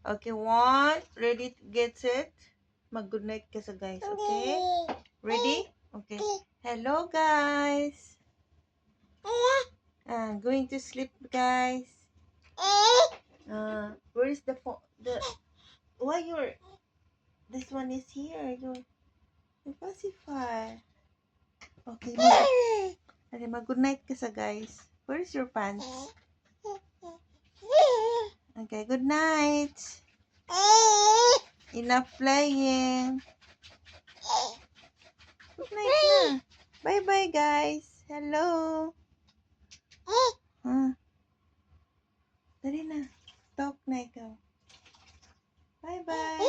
Okay, one. Ready, get set. Mag-good night ka sa guys, okay? Ready? Okay. Hello, guys. Going to sleep, guys. Where is the phone? Why you're... This one is here. You're pacifier. Okay, mag-good night ka sa guys. Where is your pants? Okay, good night. Enough playing. Good night na. Bye-bye, guys. Hello. Dali na. Talk na ikaw. Bye-bye.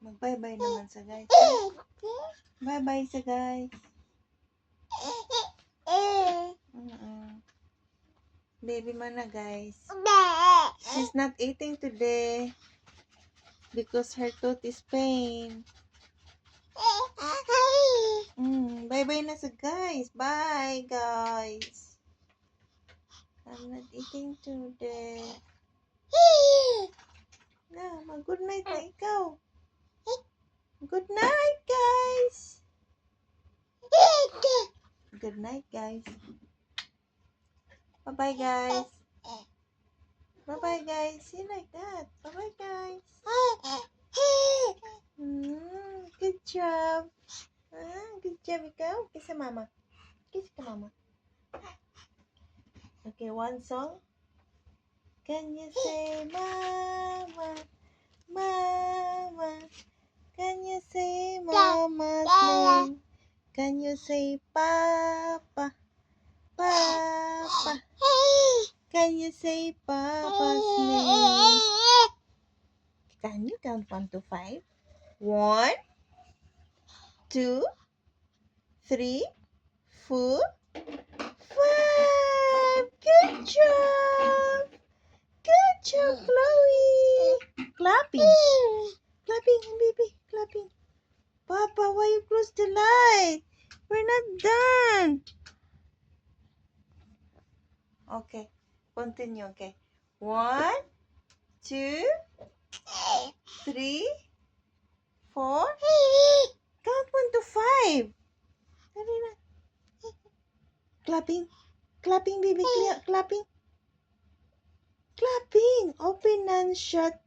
Mag-bye-bye naman sa guys. Bye-bye sa guys. Baby mo na, guys. She's not eating today because her tooth is pain. Bye-bye na sa guys. Bye, guys. I'm not eating today. Na, mag-good night na ikaw. Good night, guys. Good night, guys. Bye-bye, guys. Bye-bye, guys. See you like that. Bye-bye, guys. Good job. Good job, ikaw. Kiss sa mama. Kiss ka, mama. Okay, one song. Can you say mama, mama? Can you say mama's name? Can you say papa, papa? Can you say papa's name? Can you count 1 to 5? 1, 2, 3, 4, 5. Good job. Good job, Chloe. Clapping. Clapping, baby. Clapping. Papa, why you close the light? We're not done. Okay. Continue, okay. 1, 2, 3, 4. Count 1 to 5. Dali na. Clapping. Clapping, baby. Clapping. Clapping. Open and shut.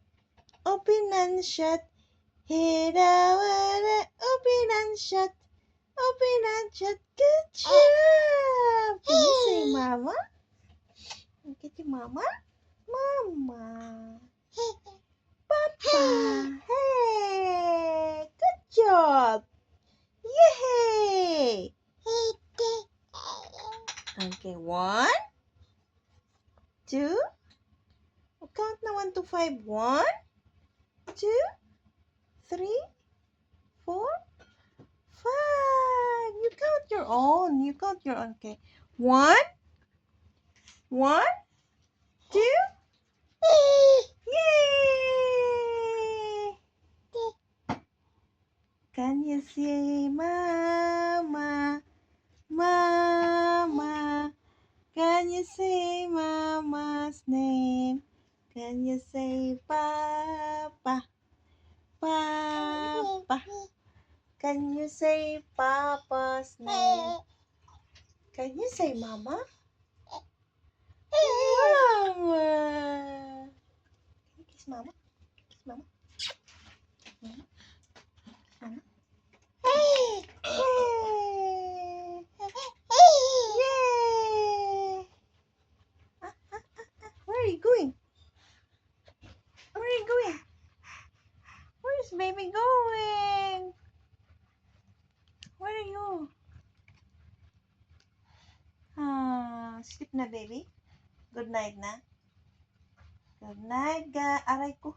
Open and shut. Hera, open and shut. Open and shut. Good job. Can you say mama? Get your mama? Mama. Papa. Hey. Good job. Yay. Okay, 1, 2. Count na 1 to 5. 1, 2, 3, 4, 5. You count your own. You count your own. Okay. 1, 1, 2. Yay! Can you say mama, mama? Can you say mama's name? Can you say papa, papa? Can you say papa's name? Can you say mama? Mama. Can you kiss mama? Kiss mama. Mama. Mama. Hey. Yay. Where are you going? Where are you going? Where is baby going? Where are you? Sleep na, baby. Good night na. Good night, guys. Aray ko.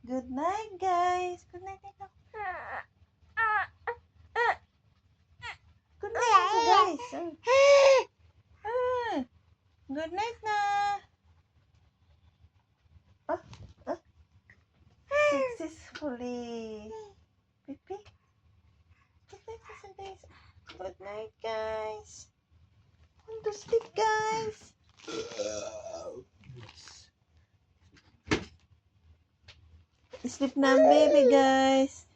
Good night, guys. Good night, ikaw. Good night na, guys. Good night na. Successfully. Pipi. Good night, guys. Good night, guys. Want to sleep, guys. Sleep na ang baby, guys.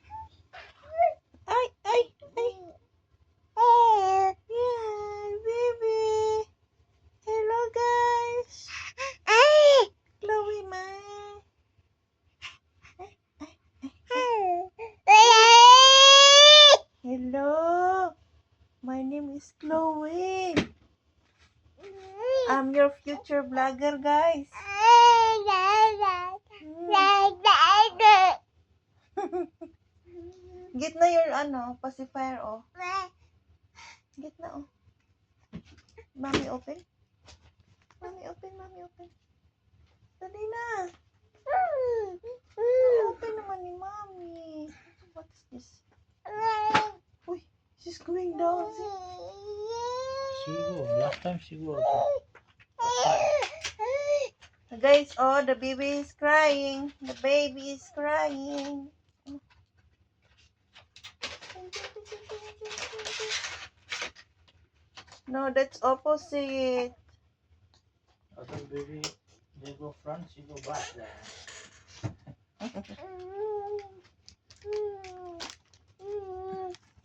Ay, ay, ay. Yeah, baby. Hello, guys. Chloe, ma. Hello. My name is Chloe. I'm your future vlogger, guys. Get na your pacifier, oh. Get na, oh. Mommy, open. Mommy, open. Mommy, open. Dali na. Open naman ni Mommy. What's this? Uy, she's going down. She go. Last time she go. Guys, oh, the baby is crying. The baby is crying. No, that's opposite. Other baby, they go front, she go back there.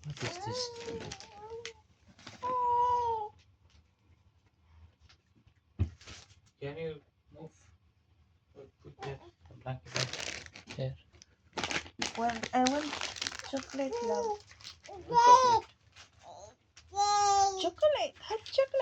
What is this? Can you move? Put the blanket there. Well, I want chocolate, love. Chocolate. Chocolate, hot chocolate.